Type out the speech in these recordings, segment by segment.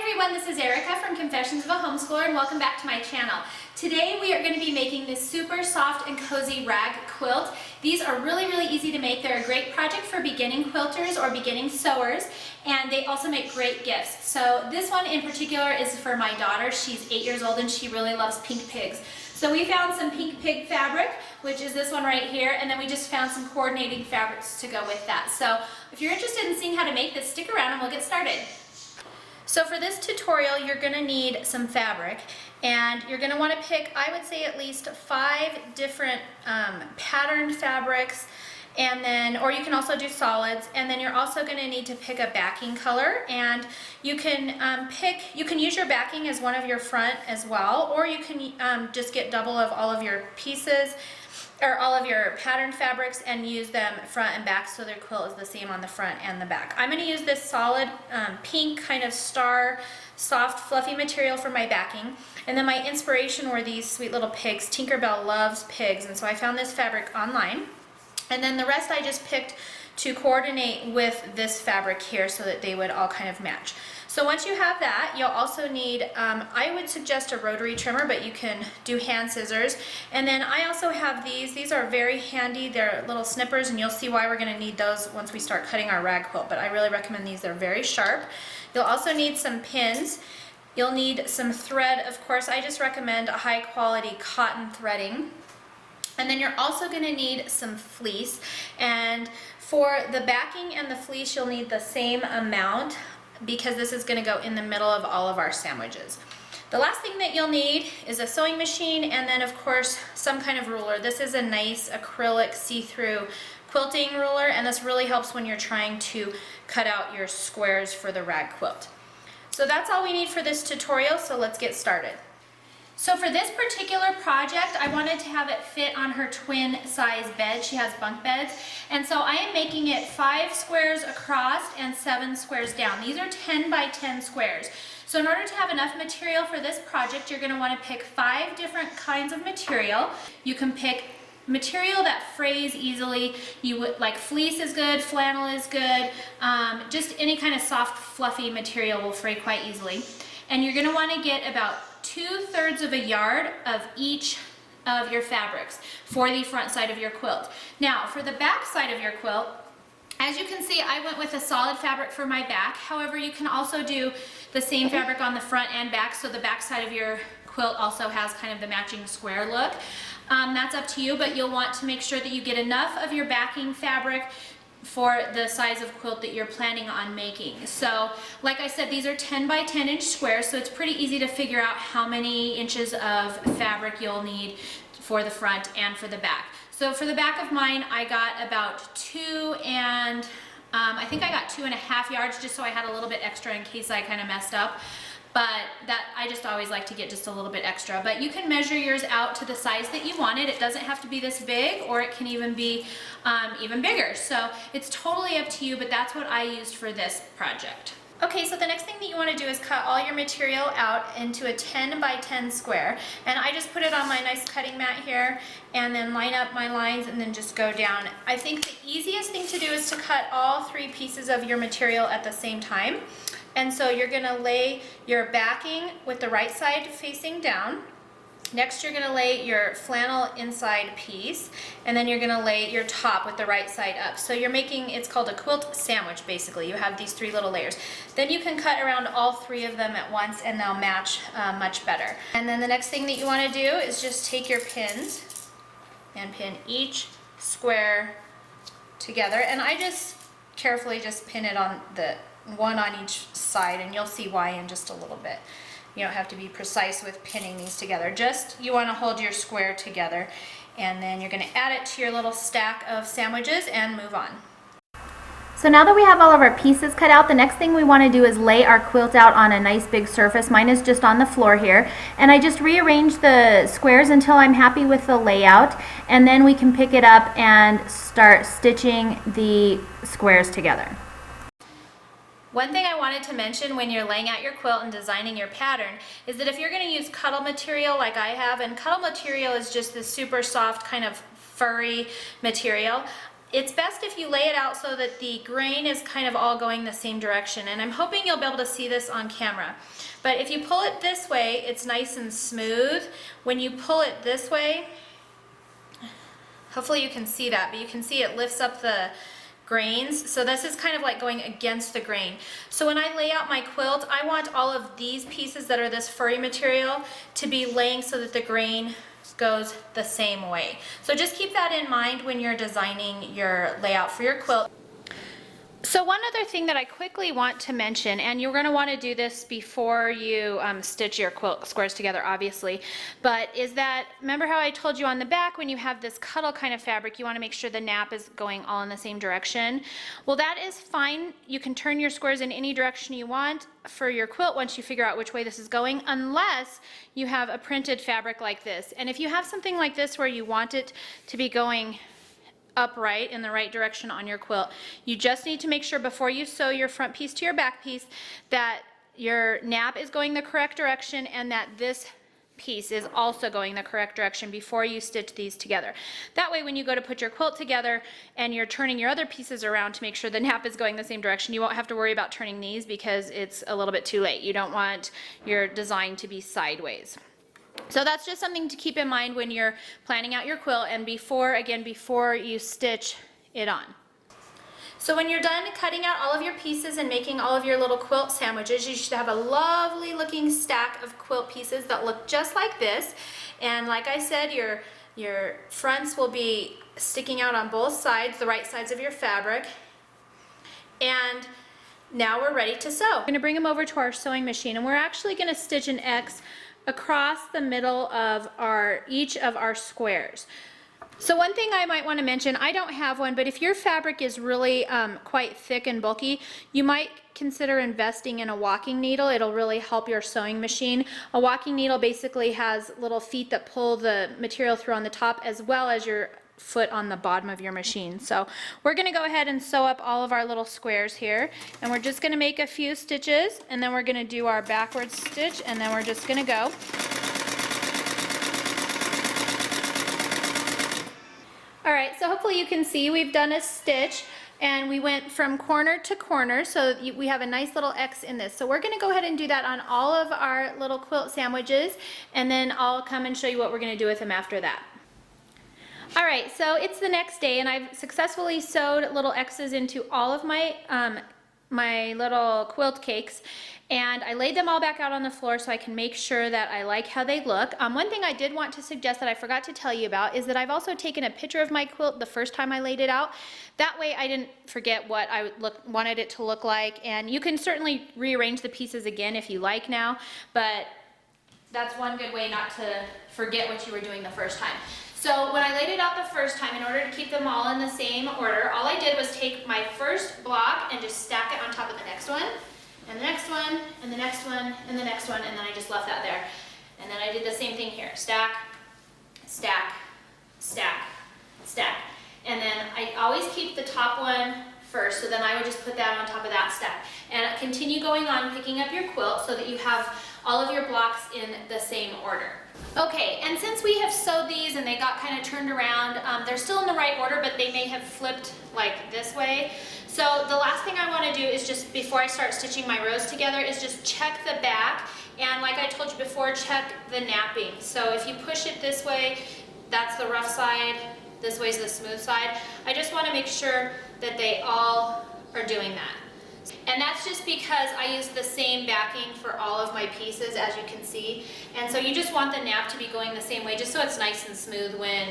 everyone, this is Erica from Confessions of a Homeschooler and welcome back to my channel. Today we are going to be making this super soft and cozy rag quilt. These are really easy to make. They're a great project for beginning quilters or beginning sewers, and they also make great gifts. So this one in particular is for my daughter. She's 8 years old and she really loves pink pigs. So we found some pink pig fabric, which is this one right here, and then we just found some coordinating fabrics to go with that. So if you're interested in seeing how to make this, stick around and we'll get started. So for this tutorial, you're going to need some fabric, and you're going to want to pick, I would say, at least 5 different patterned fabrics, and then, or you can also do solids, and then you're also going to need to pick a backing color, and you can you can use your backing as one of your front as well, or you can just get double of all of your pieces, or all of your patterned fabrics, and use them front and back so their quilt is the same on the front and the back. I'm going to use this solid pink kind of star soft fluffy material for my backing, and then my inspiration were these sweet little pigs. Tinkerbell loves pigs, and so I found this fabric online, and then the rest I just picked to coordinate with this fabric here so that they would all kind of match. So once you have that, you'll also need, I would suggest a rotary trimmer, but you can do hand scissors. And then I also have these. These are very handy. They're little snippers, and you'll see why we're going to need those once we start cutting our rag quilt. But I really recommend these. They're very sharp. You'll also need some pins. You'll need some thread. Of course, I just recommend a high quality cotton threading. And then you're also going to need some fleece. And for the backing and the fleece, you'll need the same amount, because this is going to go in the middle of all of our sandwiches. The last thing that you'll need is a sewing machine, and then of course some kind of ruler. This is a nice acrylic see-through quilting ruler, and this really helps when you're trying to cut out your squares for the rag quilt. So that's all we need for this tutorial, so let's get started. So for this particular project, I wanted to have it fit on her twin size bed. She has bunk beds. And so I am making it 5 squares across and 7 squares down. These are 10 by 10 squares. So in order to have enough material for this project, you're going to want to pick 5 different kinds of material. You can pick material that frays easily. You would, like, fleece is good, flannel is good, just any kind of soft fluffy material will fray quite easily. And you're going to want to get about 2/3 of a yard of each of your fabrics for the front side of your quilt. Now for the back side of your quilt, as you can see, I went with a solid fabric for my back. However, you can also do the same fabric on the front and back, so the back side of your quilt also has kind of the matching square look. That's up to you, but you'll want to make sure that you get enough of your backing fabric for the size of quilt that you're planning on making. So like I said, these are 10 by 10 inch squares, so it's pretty easy to figure out how many inches of fabric you'll need for the front and for the back. So for the back of mine, I got about 2 and I think I got 2.5 yards, just so I had a little bit extra in case I kind of messed up. But that, I just always like to get just a little bit extra. But you can measure yours out to the size that you want it. It doesn't have to be this big, or it can even be even bigger. So it's totally up to you, but that's what I used for this project. Okay, so the next thing that you want to do is cut all your material out into a 10 by 10 square. And I just put it on my nice cutting mat here, and then line up my lines and then just go down. I think the easiest thing to do is to cut all 3 pieces of your material at the same time. And so you're going to lay your backing with the right side facing down. Next, you're going to lay your flannel inside piece, and then you're going to lay your top with the right side up. So you're making, it's called a quilt sandwich basically. You have these 3 little layers. Then you can cut around all 3 of them at once, and they'll match much better. And then the next thing that you want to do is just take your pins and pin each square together. And I just carefully just pin it on the one on each side, and you'll see why in just a little bit. You don't have to be precise with pinning these together. Just, you want to hold your square together, and then you're going to add it to your little stack of sandwiches and move on. So now that we have all of our pieces cut out, the next thing we want to do is lay our quilt out on a nice big surface. Mine is just on the floor here, and I just rearrange the squares until I'm happy with the layout, and then we can pick it up and start stitching the squares together. One thing I wanted to mention when you're laying out your quilt and designing your pattern is that if you're going to use cuddle material like I have, and cuddle material is just this super soft kind of furry material, it's best if you lay it out so that the grain is kind of all going the same direction. And I'm hoping you'll be able to see this on camera. But if you pull it this way, it's nice and smooth. When you pull it this way, hopefully you can see that, but you can see it lifts up the grains. So this is kind of like going against the grain. So when I lay out my quilt, I want all of these pieces that are this furry material to be laying so that the grain goes the same way. So just keep that in mind when you're designing your layout for your quilt. So one other thing that I quickly want to mention, and you're going to want to do this before you stitch your quilt squares together, obviously, but is that, remember how I told you on the back when you have this cuddle kind of fabric, you want to make sure the nap is going all in the same direction? Well, that is fine. You can turn your squares in any direction you want for your quilt once you figure out which way this is going, unless you have a printed fabric like this. And if you have something like this where you want it to be going upright in the right direction on your quilt, you just need to make sure before you sew your front piece to your back piece that your nap is going the correct direction and that this piece is also going the correct direction before you stitch these together. That way when you go to put your quilt together and you're turning your other pieces around to make sure the nap is going the same direction, you won't have to worry about turning these because it's a little bit too late. You don't want your design to be sideways. So that's just something to keep in mind when you're planning out your quilt and before you stitch it on. So when you're done cutting out all of your pieces and making all of your little quilt sandwiches, you should have a lovely looking stack of quilt pieces that look just like this. And like I said, your fronts will be sticking out on both sides, the right sides of your fabric. And now we're ready to sew. We're going to bring them over to our sewing machine and we're actually going to stitch an X across the middle of each of our squares. So one thing I might want to mention, I don't have one, but if your fabric is really quite thick and bulky, you might consider investing in a walking needle. It'll really help your sewing machine. A walking needle basically has little feet that pull the material through on the top as well as your foot on the bottom of your machine. So we're going to go ahead and sew up all of our little squares here, and we're just going to make a few stitches and then we're going to do our backward stitch and then we're just going to go. Alright, so hopefully you can see we've done a stitch and we went from corner to corner, so we have a nice little X in this. So we're going to go ahead and do that on all of our little quilt sandwiches, and then I'll come and show you what we're going to do with them after that. Alright, so it's the next day and I've successfully sewed little X's into all of my my little quilt cakes, and I laid them all back out on the floor so I can make sure that I like how they look. One thing I did want to suggest that I forgot to tell you about is that I've also taken a picture of my quilt the first time I laid it out. That way I didn't forget what I wanted it to look like, and you can certainly rearrange the pieces again if you like now, but that's one good way not to forget what you were doing the first time. So when I laid it out the first time, in order to keep them all in the same order, all I did was take my first block and just stack it on top of the next one, and the next one, and the next one, and the next one, and then I just left that there. And then I did the same thing here. Stack, stack, stack, stack. And then I always keep the top one first, so then I would just put that on top of that stack. And continue going on picking up your quilt so that you have all of your blocks in the same order. Okay, and since we have sewed these and they got kind of turned around, they're still in the right order, but they may have flipped like this way. So the last thing I want to do is just, before I start stitching my rows together, is just check the back. And like I told you before, check the napping. So if you push it this way, that's the rough side, this way is the smooth side. I just want to make sure that they all are doing that. And that's just because I use the same backing for all of my pieces, as you can see. And so you just want the nap to be going the same way, just so it's nice and smooth when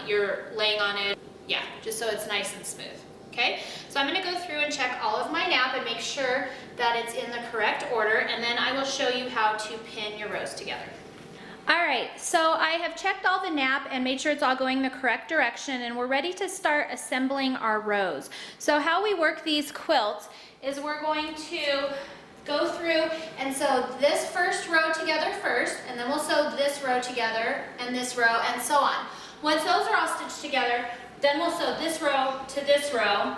you're laying on it. Yeah, just so it's nice and smooth. Okay, so I'm going to go through and check all of my nap and make sure that it's in the correct order, and then I will show you how to pin your rows together. Alright, so I have checked all the nap and made sure it's all going the correct direction, and we're ready to start assembling our rows. So how we work these quilts is we're going to go through and sew this first row together first, and then we'll sew this row together and this row and so on. Once those are all stitched together, then we'll sew this row to this row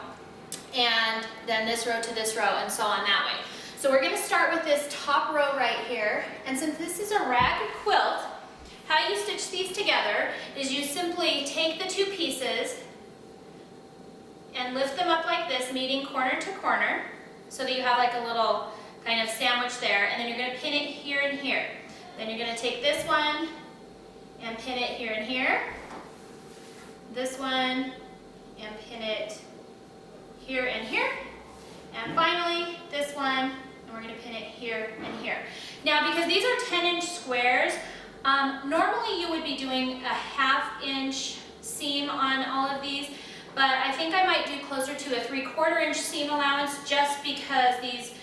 and then this row to this row and so on that way. So we're going to start with this top row right here, and since this is a rag quilt, how you stitch these together is you simply take the two pieces and lift them up like this, meeting corner to corner, so that you have like a little kind of sandwich there, and then you're going to pin it here and here. Then you're going to take this one and pin it here and here, this one and pin it here and here, and finally this one, and we're going to pin it here and here. Now, because these are 10-inch squares, normally you would be doing a 1/2-inch seam on all of these, but I think I might do closer to a 3/4 inch seam allowance just because these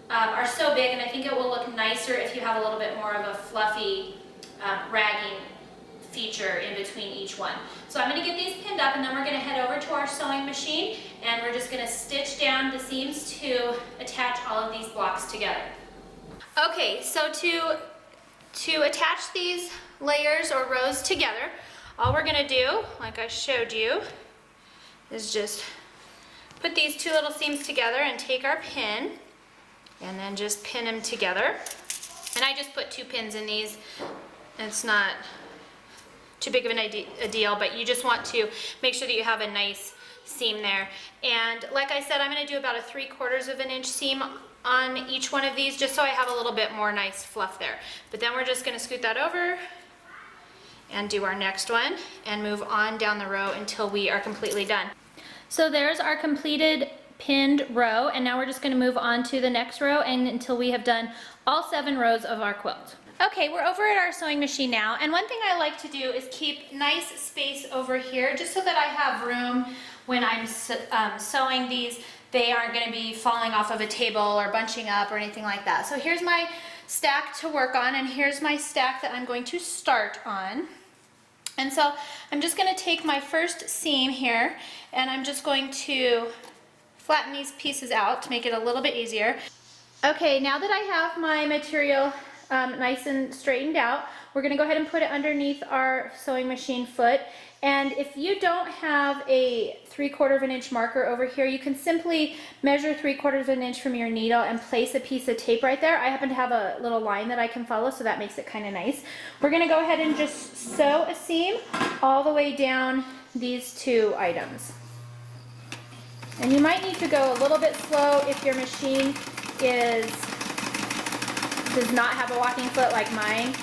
are so big, and I think it will look nicer if you have a little bit more of a fluffy ragging feature in between each one. So I'm going to get these pinned up, and then we're going to head over to our sewing machine, and we're just going to stitch down the seams to attach all of these blocks together. Okay, so to attach these layers or rows together, all we're going to do, like I showed you, is just put these two little seams together and take our pin and then just pin them together. And I just put 2 pins in these. It's not too big of a deal, but you just want to make sure that you have a nice seam there. And like I said, I'm going to do about a 3/4 inch seam on each one of these, just so I have a little bit more nice fluff there. But then we're just going to scoot that over and do our next one and move on down the row until we are completely done. So there's our completed pinned row, and now we're just going to move on to the next row and until we have done all 7 rows of our quilt. Okay, we're over at our sewing machine now, and one thing I like to do is keep nice space over here just so that I have room when I'm sewing these. They aren't going to be falling off of a table or bunching up or anything like that. So here's my stack to work on, and here's my stack that I'm going to start on. And so I'm just going to take my first seam here, and I'm just going to flatten these pieces out to make it a little bit easier. Okay, now that I have my material nice and straightened out, we're going to go ahead and put it underneath our sewing machine foot. And if you don't have a 3/4 inch marker over here, you can simply measure 3/4 inch from your needle and place a piece of tape right there. I happen to have a little line that I can follow, so that makes it kind of nice. We're going to go ahead and just sew a seam all the way down these 2 items. And you might need to go a little bit slow if your machine does not have a walking foot like mine,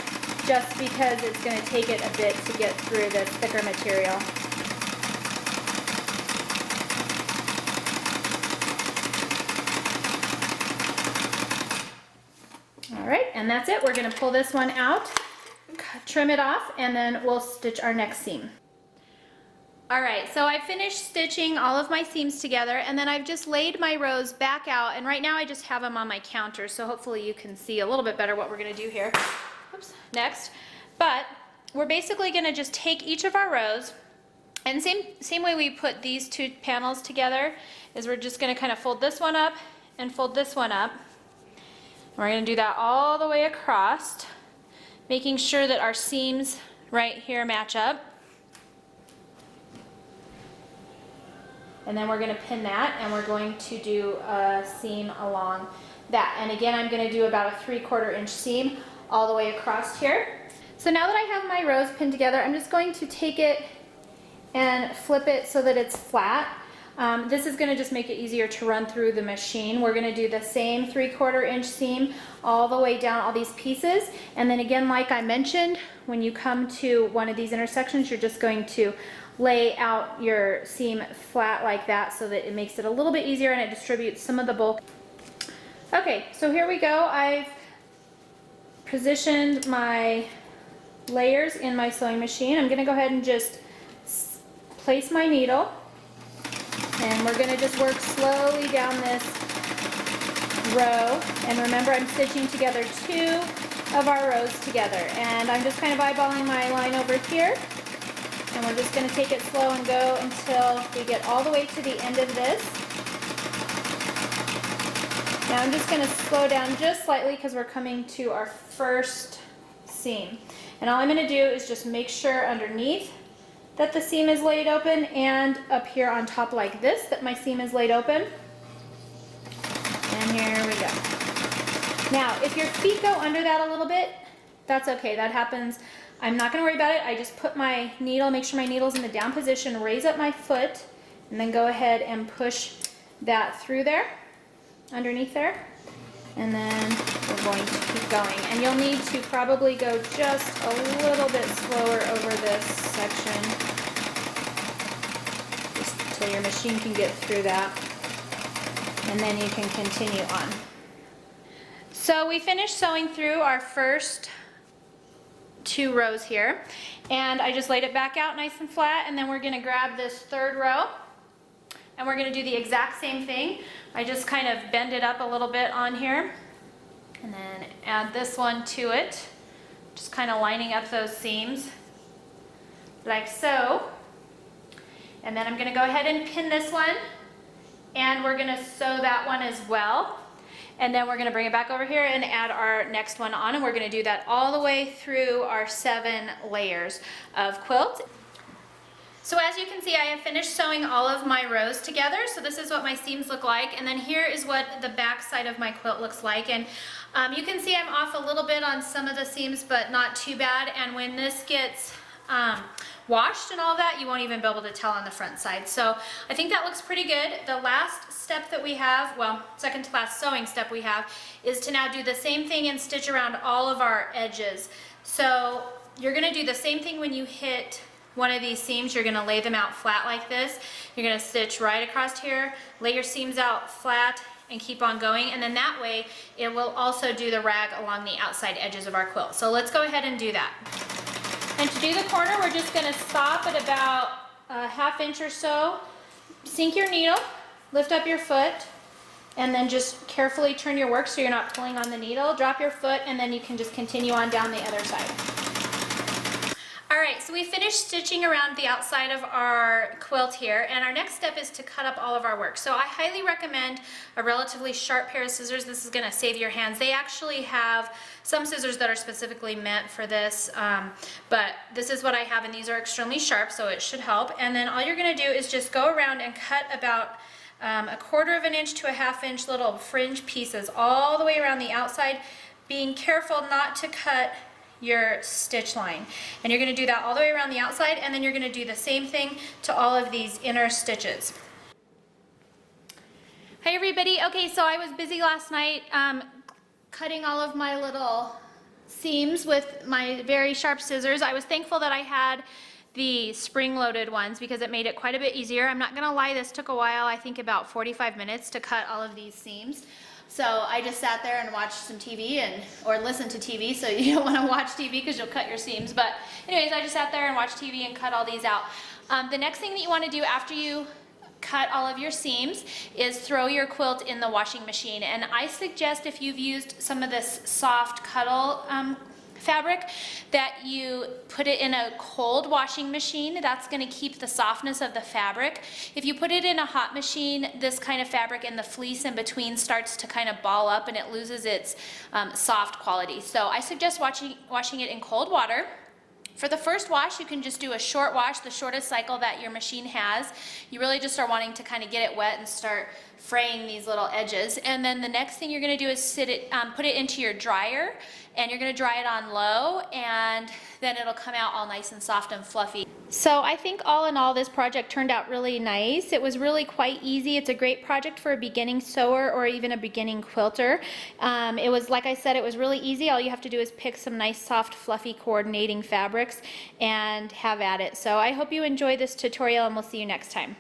just because it's going to take it a bit to get through this thicker material. All right, and that's it. We're going to pull this one out, trim it off, and then we'll stitch our next seam. All right, so I finished stitching all of my seams together, and then I've just laid my rows back out, and right now I just have them on my counter, so hopefully you can see a little bit better what we're going to do here. Oops, next. But we're basically going to just take each of our rows, and same way we put these 2 panels together, is we're just going to kind of fold this one up and fold this one up. And we're going to do that all the way across, making sure that our seams right here match up. And then we're going to pin that, and we're going to do a seam along that. And again, I'm going to do about a 3/4 inch seam all the way across here. So now that I have my rows pinned together, I'm just going to take it and flip it so that it's flat. This is going to just make it easier to run through the machine. We're going to do the same 3/4 inch seam all the way down all these pieces. And then again, like I mentioned, when you come to one of these intersections, you're just going to lay out your seam flat like that so that it makes it a little bit easier and it distributes some of the bulk. Okay, so here we go. I've positioned my layers in my sewing machine. I'm going to go ahead and just place my needle, and we're going to just work slowly down this row. And remember, I'm stitching together 2 of our rows together, and I'm just kind of eyeballing my line over here. And we're just going to take it slow and go until we get all the way to the end of this. Now I'm just going to slow down just slightly because we're coming to our first seam. And all I'm going to do is just make sure underneath that the seam is laid open, and up here on top like this that my seam is laid open. And here we go. Now if your feet go under that a little bit, that's okay. That happens. I'm not going to worry about it. I just put my needle, make sure my needle's in the down position, raise up my foot, And then go ahead and push that through there, underneath there. And then we're going to keep going. And you'll need to probably go just a little bit slower over this section, just until your machine can get through that. And then you can continue on. So we finished sewing through our first 2 rows here. And I just laid it back out nice and flat. And then we're gonna grab this 3rd row. And we're gonna do the exact same thing. I just kind of bend it up a little bit on here and then add this one to it. Just kind of lining up those seams like so. And then I'm gonna go ahead and pin this one and we're gonna sew that one as well. And then we're gonna bring it back over here and add our next one on, and we're gonna do that all the way through our 7 layers of quilt. So as you can see, I have finished sewing all of my rows together. So this is what my seams look like. And then here is what the back side of my quilt looks like. And you can see I'm off a little bit on some of the seams, but not too bad. And when this gets washed and all that, you won't even be able to tell on the front side. So I think that looks pretty good. The last step that we have, well, second to last sewing step we have, is to now do the same thing and stitch around all of our edges. So you're gonna do the same thing when you hit one of these seams. You're gonna lay them out flat like this. You're gonna stitch right across here, lay your seams out flat, and keep on going. And then that way, it will also do the rag along the outside edges of our quilt. So let's go ahead and do that. And to do the corner, we're just gonna stop at about a ½ inch or so. Sink your needle, lift up your foot, and then just carefully turn your work so you're not pulling on the needle. Drop your foot, and then you can just continue on down the other side. Alright, so we finished stitching around the outside of our quilt here, and our next step is to cut up all of our work. So I highly recommend a relatively sharp pair of scissors. This is going to save your hands. They actually have some scissors that are specifically meant for this, but this is what I have, and these are extremely sharp, so it should help. And then all you're going to do is just go around and cut about ¼ inch to a ½ inch little fringe pieces all the way around the outside, being careful not to cut your stitch line. And you're going to do that all the way around the outside, and then you're going to do the same thing to all of these inner stitches. Hi everybody. Okay, so I was busy last night cutting all of my little seams with my very sharp scissors. I was thankful that I had the spring-loaded ones because it made it quite a bit easier. I'm not going to lie, this took a while, I think about 45 minutes to cut all of these seams. So I just sat there and watched some TV or listened to TV, so you don't want to watch TV because you'll cut your seams. But anyways, I just sat there and watched TV and cut all these out. The next thing that you want to do after you cut all of your seams is throw your quilt in the washing machine. And I suggest, if you've used some of this soft cuddle fabric, that you put it in a cold washing machine. That's going to keep the softness of the fabric. If you put it in a hot machine, this kind of fabric and the fleece in between starts to kind of ball up and it loses its soft quality. So I suggest washing it in cold water. For the first wash, you can just do a short wash, the shortest cycle that your machine has. You really just are wanting to kind of get it wet and start fraying these little edges. And then the next thing you're going to do is put it into your dryer, and you're going to dry it on low, and then it'll come out all nice and soft and fluffy. So I think all in all, this project turned out really nice. It was really quite easy. It's a great project for a beginning sewer or even a beginning quilter. It was, like I said, it was really easy. All you have to do is pick some nice, soft, fluffy, coordinating fabrics and have at it. So I hope you enjoy this tutorial, and we'll see you next time.